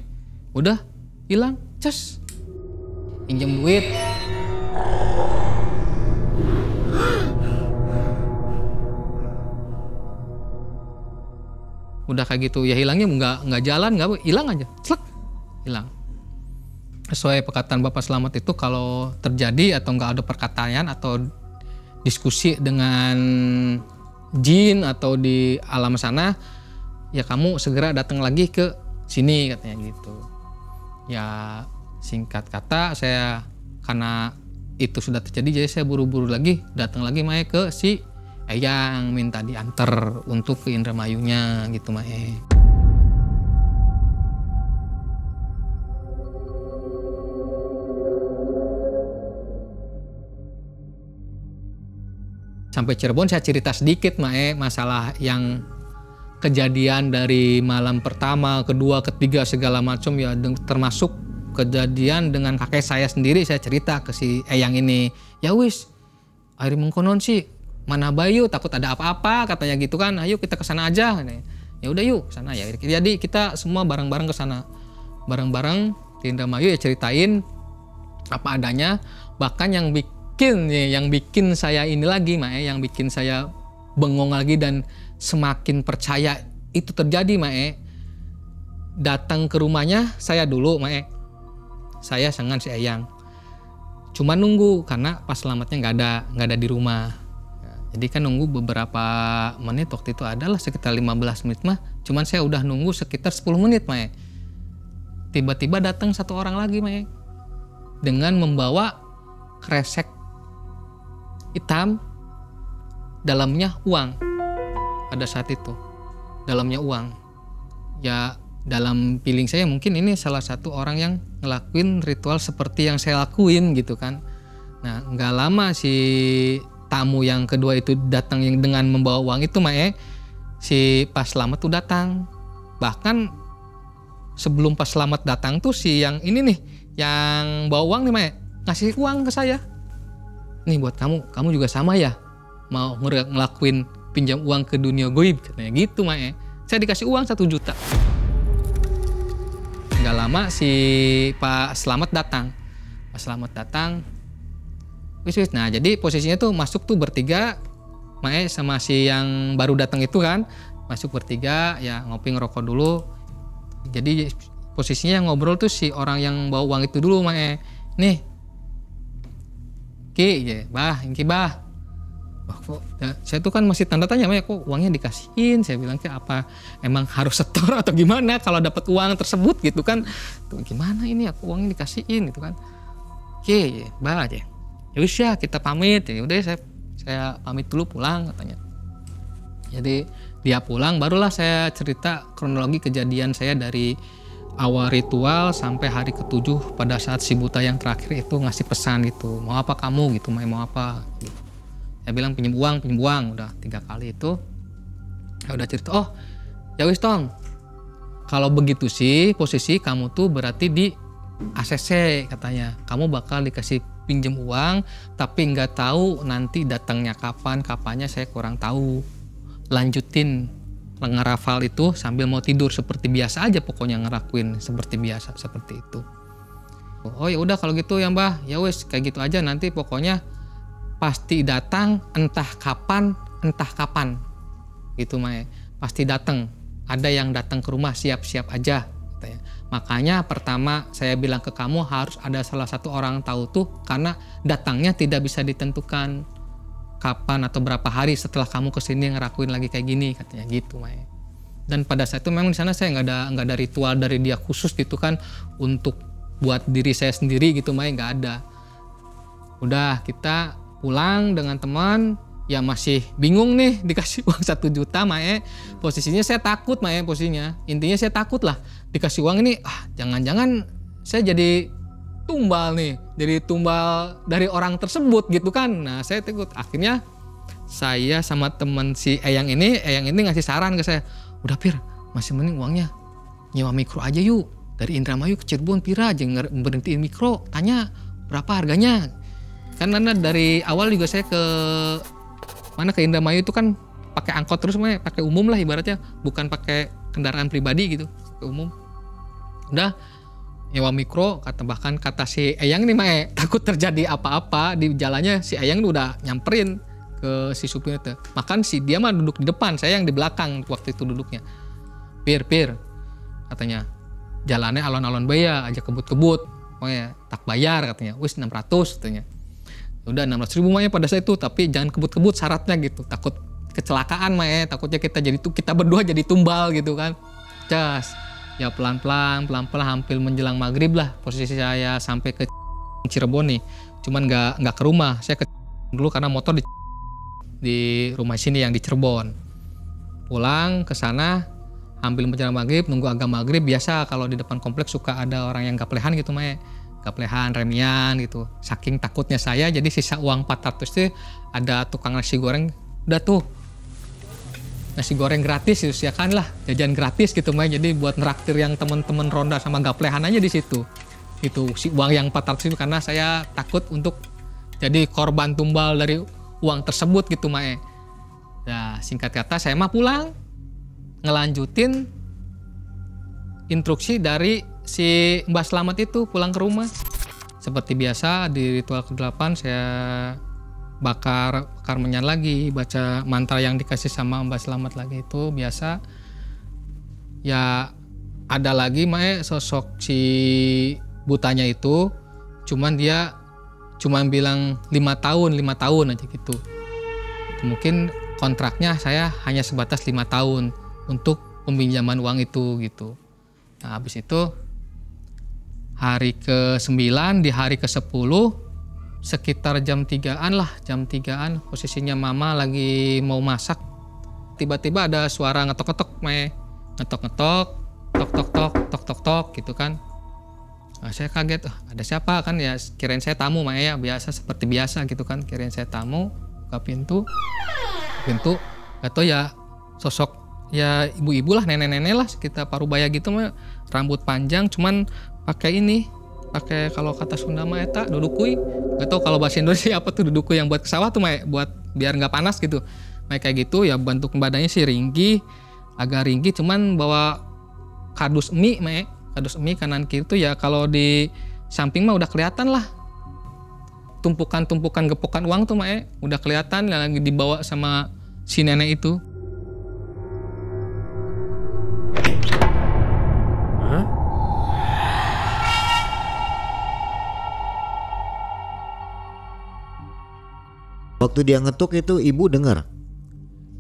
Udah hilang, cas. Pinjam duit. Udah kayak gitu ya hilangnya nggak jalan, nggak hilang aja, slek, hilang. Sesuai perkataan Bapak Slamet itu kalau terjadi atau nggak ada perkataan atau diskusi dengan jin atau di alam sana, ya kamu segera datang lagi ke sini katanya gitu. Ya singkat kata saya karena itu sudah terjadi jadi saya buru-buru lagi datang lagi mae ke si Eyang minta diantar untuk ke Indramayunya gitu mae. Sampai Cirebon saya cerita sedikit mae masalah yang kejadian dari malam pertama, kedua, ketiga segala macam ya termasuk kejadian dengan kakek saya sendiri saya cerita ke si Eyang ini. Ya wis, akhirnya mengkonon sih mana bayu takut ada apa-apa katanya gitu kan. Ayo kita ke sana aja. Ya udah yuk sana ya. Jadi kita semua bareng-bareng ke sana. Bareng-bareng di Indramayu ya ceritain apa adanya. Bahkan yang bikin saya ini lagi mae, yang bikin saya bengong lagi dan semakin percaya itu terjadi mae. Datang ke rumahnya saya dulu mae. Saya dengan si Eyang. Cuma nunggu karena pas Slametnya nggak ada di rumah. Jadi kan nunggu beberapa menit waktu itu adalah sekitar 15 menit mah. Cuman saya udah nunggu sekitar 10 menit mae. Tiba-tiba datang satu orang lagi mae. Dengan membawa kresek hitam dalamnya uang. Pada saat itu dalamnya uang. Ya dalam feeling saya mungkin ini salah satu orang yang ngelakuin ritual seperti yang saya lakuin gitu kan. Nah nggak lama si tamu yang kedua itu datang yang dengan membawa uang itu mae, si Pak Slamet tuh datang. Bahkan sebelum Pak Slamet datang tuh si yang ini nih yang bawa uang nih mae ngasih uang ke saya. Nih buat kamu juga sama ya mau ngelakuin pinjam uang ke dunia goib katanya gitu mae. Saya dikasih uang 1 juta. Gak lama si Pak Slamet datang. Pak Slamet datang. Wis. Nah jadi posisinya tuh masuk tuh bertiga. Mae sama si yang baru datang itu kan. Masuk bertiga ya ngopi ngerokok dulu. Jadi posisinya ngobrol tuh si orang yang bawa uang itu dulu mae. Nih. Ki ya bah, ini bah. Wah, kok ya, saya tuh kan masih tanda tanya mae kok uangnya dikasihin. Saya bilang ke apa emang harus setor atau gimana kalau dapat uang tersebut gitu kan. Tuh gimana ini aku uangnya dikasihin gitu kan. Oke, ya, bah aja. Ya wis ya kita pamit. Ya udah saya pamit dulu pulang katanya. Jadi dia pulang barulah saya cerita kronologi kejadian saya dari awal ritual sampai hari ke-7 pada saat si buta yang terakhir itu ngasih pesan gitu. Mau apa kamu gitu, mau apa gitu. Saya bilang pinjam uang, udah 3 kali itu. Ya udah cerita, oh ya wis tong. Kalau begitu sih posisi kamu tuh berarti di ACC katanya. Kamu bakal dikasih pinjam uang tapi nggak tahu nanti datangnya kapannya saya kurang tahu. Lanjutin ngerafal itu sambil mau tidur seperti biasa aja pokoknya ngelakuin seperti biasa seperti itu. Oh ya udah kalau gitu ya Mbah, ya wes kayak gitu aja nanti pokoknya pasti datang entah kapan gitu Mae. Pasti datang. Ada yang datang ke rumah siap-siap aja katanya. Makanya pertama saya bilang ke kamu harus ada salah satu orang tahu tuh karena datangnya tidak bisa ditentukan kapan atau berapa hari setelah kamu kesini ngerakuin lagi kayak gini katanya gitu Mae. Dan pada saat itu memang di sana saya nggak ada ritual dari dia khusus gitu kan untuk buat diri saya sendiri gitu Mae, nggak ada. Udah kita pulang dengan teman ya masih bingung nih dikasih uang 1 juta Mae. Posisinya saya takut Mae posisinya. Intinya saya takut lah dikasih uang ini jangan-jangan saya jadi tumbal nih, jadi tumbal dari orang tersebut gitu kan. Nah saya takut. Akhirnya saya sama teman si Eyang ini ngasih saran ke saya, udah Pir masih mending uangnya nyewa mikro aja yuk, dari Indramayu ke Cirebon pira aja berhentiin mikro, tanya berapa harganya. Karena dari awal juga saya ke Indramayu itu kan pakai angkot terus mah, pakai umum lah ibaratnya, bukan pakai kendaraan pribadi gitu, pakai umum. Udah nyewa mikro, bahkan kata si Eyang nih mah takut terjadi apa-apa di jalannya, si Eyang udah nyamperin ke si supir itu. Makan si dia mah duduk di depan, saya yang di belakang waktu itu duduknya. Pir katanya, jalannya alon-alon baya aja, kebut-kebut, pokoknya tak bayar katanya, wis 600 katanya. Udah 600.000 mah pada saya itu, tapi jangan kebut-kebut syaratnya gitu, takut kecelakaan mah takutnya kita berdua jadi tumbal gitu kan. Cas, ya pelan-pelan hampir menjelang maghrib lah posisi saya sampai ke Cirebon nih, cuman nggak ke rumah, saya ke dulu karena motor di rumah sini yang di Cirebon. Pulang ke sana hampir menjelang maghrib, nunggu agak maghrib. Biasa kalau di depan kompleks suka ada orang yang gaplehan gitu mah, gaplehan, remian gitu. Saking takutnya saya, jadi sisa uang 400 itu ada tukang nasi goreng, udah tuh nasi goreng gratis, ya kan lah, jajan gratis gitu mah. Jadi buat neraktir yang teman-teman ronda sama gaplehan aja di situ. Itu si uang yang 400 itu karena saya takut untuk jadi korban tumbal dari uang tersebut gitu mah. Nah, singkat kata saya mah pulang ngelanjutin instruksi dari si Mbah Slamet itu, pulang ke rumah. Seperti biasa di ritual ke-8 saya bakar menyan lagi, baca mantra yang dikasih sama Mbah Slamet lagi itu biasa. Ya ada lagi mae sosok si butanya itu, cuman dia bilang 5 tahun aja gitu. Mungkin kontraknya saya hanya sebatas 5 tahun untuk peminjaman uang itu gitu. Nah, habis itu hari ke-9, di hari ke-10 sekitar jam 3-an lah, posisinya mama lagi mau masak. Tiba-tiba ada suara ngetok-ngetok, ngetok-ngetok, tok-tok-tok gitu kan. Nah, saya kaget, ada siapa kan ya, kirain saya tamu ya, biasa seperti biasa gitu kan, kirain saya tamu, buka pintu, atau ya sosok ya ibu-ibu lah, nenek-nenek lah sekitar Parubaya gitu mah, rambut panjang, cuman pakai kalau kata Sunda mah eta dudukui, gak tau kalau bahasa Indonesia apa tuh dudukui, yang buat ke sawah tuh mah, buat biar nggak panas gitu, kayak gitu ya. Bentuk badannya sih agak ringgi, cuman bawa kardus mie kanan kiri tuh ya, kalau di samping mah udah kelihatan lah tumpukan gepokan uang tuh mah udah kelihatan yang lagi dibawa sama si nenek itu. Waktu dia ngetuk itu ibu dengar?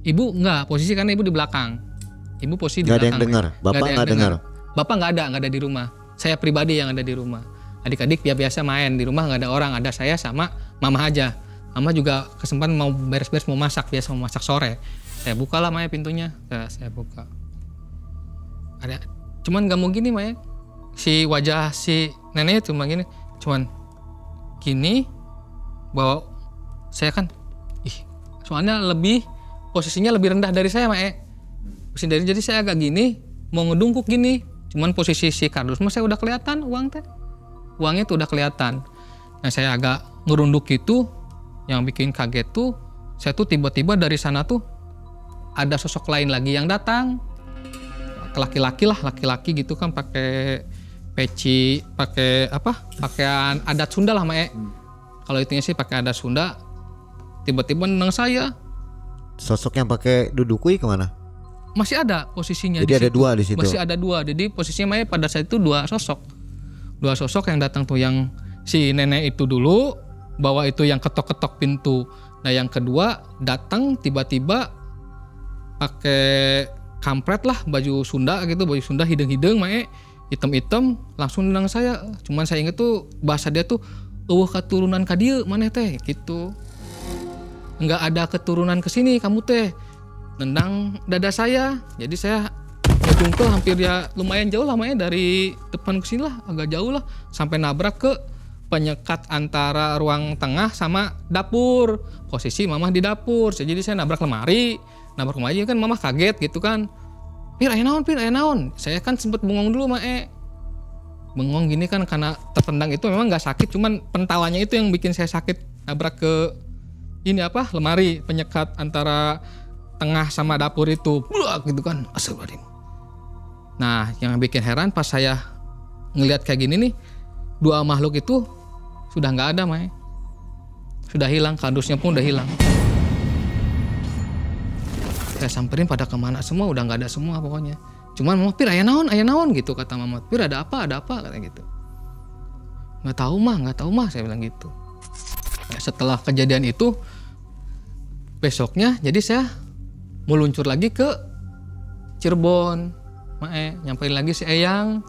Ibu enggak, posisi karena ibu di belakang. Ibu posisi di belakang. Gak ada yang dengar? Bapak nggak dengar? Bapak nggak ada di rumah. Saya pribadi yang ada di rumah. Adik-adik biasa main di rumah, nggak ada orang, ada saya sama mama aja. Mama juga kesempatan mau beres-beres, mau masak, biasa mau masak sore. Saya buka lah Maya pintunya, saya buka. Ada, cuman nggak mau gini Maya. Si wajah si neneknya cuman gini, bawa saya kan, soalnya posisinya lebih rendah dari saya Maya. Jadi saya agak gini, mau ngedungkuk gini. Cuman posisi si kardus mah saya udah kelihatan uangnya tuh udah kelihatan. Nah, saya agak ngerunduk gitu, yang bikin kaget tuh saya tuh tiba-tiba dari sana tuh ada sosok lain lagi yang datang, laki-laki gitu kan, pakai peci, pakai pakaian adat Sunda lah Mae. Kalau itunya sih pakai adat Sunda, tiba-tiba nendang saya. Sosok yang pakai dudukui kemana? Masih ada posisinya. Jadi ada dua di situ. Masih ada dua. Jadi posisinya Maya pada saat itu dua sosok yang datang tuh, yang si nenek itu dulu bawa itu yang ketok-ketok pintu. Nah, yang kedua datang tiba-tiba pakai kampret lah, baju Sunda gitu, baju Sunda hidung-hidung Maya, hitam-hitam, langsung nendang saya. Cuman saya inget tuh bahasa dia tuh, "Eueuh keturunan ka dieu maneh teh," gitu. "Enggak ada keturunan ke sini kamu teh." Nendang dada saya, jadi saya ngejungkel hampir ya lumayan jauh lah Maya, dari depan ke sini lah, agak jauh lah, sampai nabrak ke penyekat antara ruang tengah sama dapur. Posisi mamah di dapur, jadi saya nabrak lemari kan, mamah kaget gitu kan. Pir aya naon. Saya kan sempet bengong dulu Maya. Bengong gini kan karena tertendang itu memang nggak sakit, cuman pentawanya itu yang bikin saya sakit, nabrak ke lemari penyekat antara tengah sama dapur itu, blak gitu kan. Astagfirullahaladzim. Nah, yang bikin heran pas saya ngelihat kayak gini nih, dua makhluk itu sudah nggak ada, Mae. Sudah hilang, kardusnya pun udah hilang. Saya samperin pada kemana semua, udah nggak ada semua pokoknya. Cuman Mama Pir, aya naon gitu kata Mama Pir, ada apa kata gitu. Nggak tahu mah, saya bilang gitu. Nah, setelah kejadian itu, besoknya jadi saya meluncur lagi ke Cirebon, Mae, nyamperin lagi si Eyang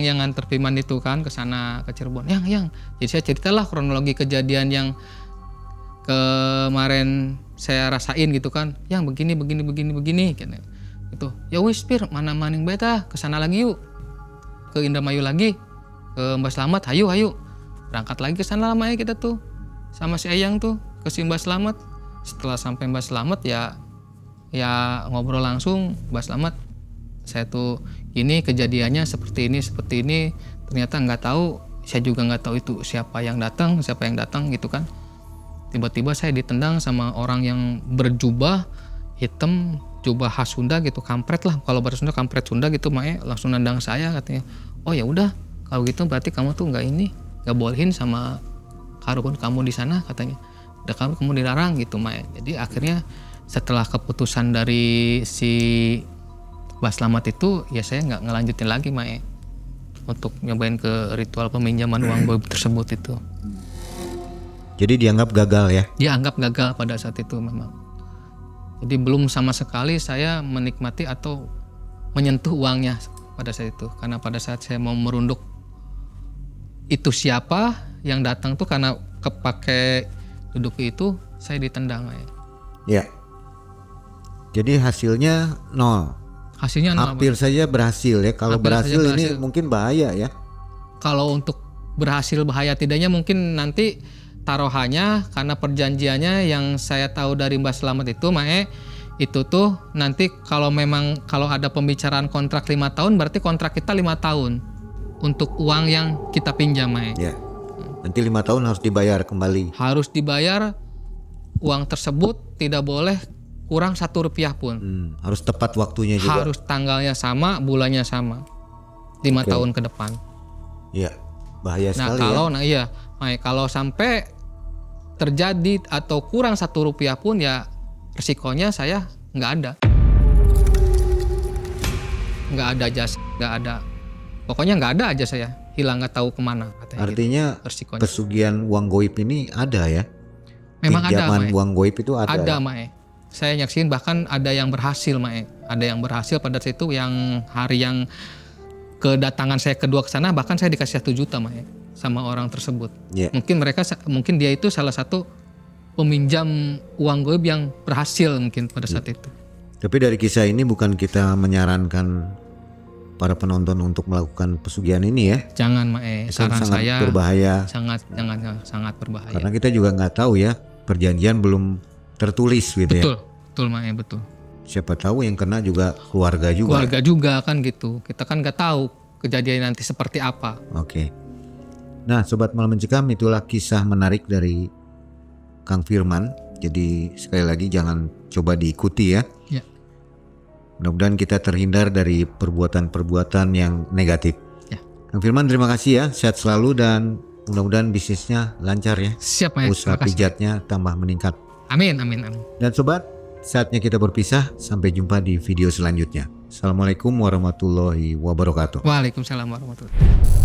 yang nganter Piman itu kan ke sana ke Cirebon. Yang. Jadi saya ceritalah kronologi kejadian yang kemarin saya rasain gitu kan. Yang begini gitu. Itu. Ya wis Pir, mana maning beta ke sana lagi yuk. Ke Indramayu lagi. Ke Mbah Slamet, hayu. Berangkat lagi ke sana lama ya kita tuh. Sama si Eyang tuh ke si Mbah Slamet. Setelah sampai Mbah Slamet ya ngobrol langsung, Mbah Slamet, saya tuh ini kejadiannya seperti ini, ternyata nggak tahu, saya juga nggak tahu itu siapa yang datang gitu kan. Tiba-tiba saya ditendang sama orang yang berjubah hitam, jubah khas Sunda gitu, kampret lah, kalau bahasa Sunda kampret Sunda gitu, Mae, langsung nendang saya katanya. Oh ya udah, kalau gitu berarti kamu tuh nggak bolehin sama karun kamu di sana katanya. Udah kamu dilarang gitu, Mae. Jadi akhirnya setelah keputusan dari si Mbah Slamet itu, ya saya nggak ngelanjutin lagi, Mae, untuk nyobain ke ritual peminjaman uang goib tersebut itu. Jadi dianggap gagal ya? Dianggap gagal pada saat itu memang. Jadi belum sama sekali saya menikmati atau menyentuh uangnya pada saat itu. Karena pada saat saya mau merunduk itu siapa yang datang tuh, karena kepake duduk itu, saya ditendang, Mae. Ya. Jadi hasilnya 0. Hasilnya 0. Hampir saja berhasil ya. Kalau berhasil ini mungkin bahaya ya. Kalau untuk berhasil bahaya tidaknya mungkin nanti taruhannya, karena perjanjiannya yang saya tahu dari Mbah Slamet itu, Mae, itu tuh nanti kalau ada pembicaraan kontrak 5 tahun, berarti kontrak kita 5 tahun untuk uang yang kita pinjam, Mae. Ya. Nanti 5 tahun harus dibayar kembali. Harus dibayar uang tersebut, tidak boleh kurang 1 rupiah pun. Harus tepat waktunya juga. Harus tanggalnya sama, bulannya sama. 5 tahun ke depan. Iya, bahaya sekali ya. Kalau sampai terjadi atau kurang 1 rupiah pun, ya resikonya saya nggak ada. Nggak ada jasa, nggak ada. Pokoknya nggak ada aja saya. Hilang nggak tahu kemana. Artinya gitu, pesugihan uang goib ini ada ya? Memang ada, Mae. Uang goib itu ada. Ada, ya? Mae. Saya nyaksiin bahkan ada yang berhasil, Mae. Ada yang berhasil pada saat itu, yang hari yang kedatangan saya kedua ke sana, bahkan saya dikasih 1 juta, Mae, sama orang tersebut. Yeah. Mungkin dia itu salah satu peminjam uang goib yang berhasil mungkin pada saat itu. Tapi dari kisah ini bukan kita menyarankan para penonton untuk melakukan pesugihan ini ya. Jangan, Mae. Saran saya berbahaya. Sangat berbahaya. Karena kita juga nggak tahu ya, perjanjian belum tertulis gitu ya. Betul, Mae, betul. Siapa tahu yang kena juga keluarga juga. Keluarga juga kan gitu. Kita kan nggak tahu kejadian nanti seperti apa. Oke. Nah, Sobat Malam Mencekam, itulah kisah menarik dari Kang Firman. Jadi sekali lagi jangan coba diikuti ya. Ya. Mudah-mudahan kita terhindar dari perbuatan-perbuatan yang negatif. Ya. Kang Firman, terima kasih ya. Sehat selalu dan mudah-mudahan bisnisnya lancar ya. Siap, Mae. Usaha pijatnya tambah meningkat. Amin. Dan Sobat, saatnya kita berpisah. Sampai jumpa di video selanjutnya. Assalamualaikum warahmatullahi wabarakatuh. Waalaikumsalam warahmatullahi wabarakatuh.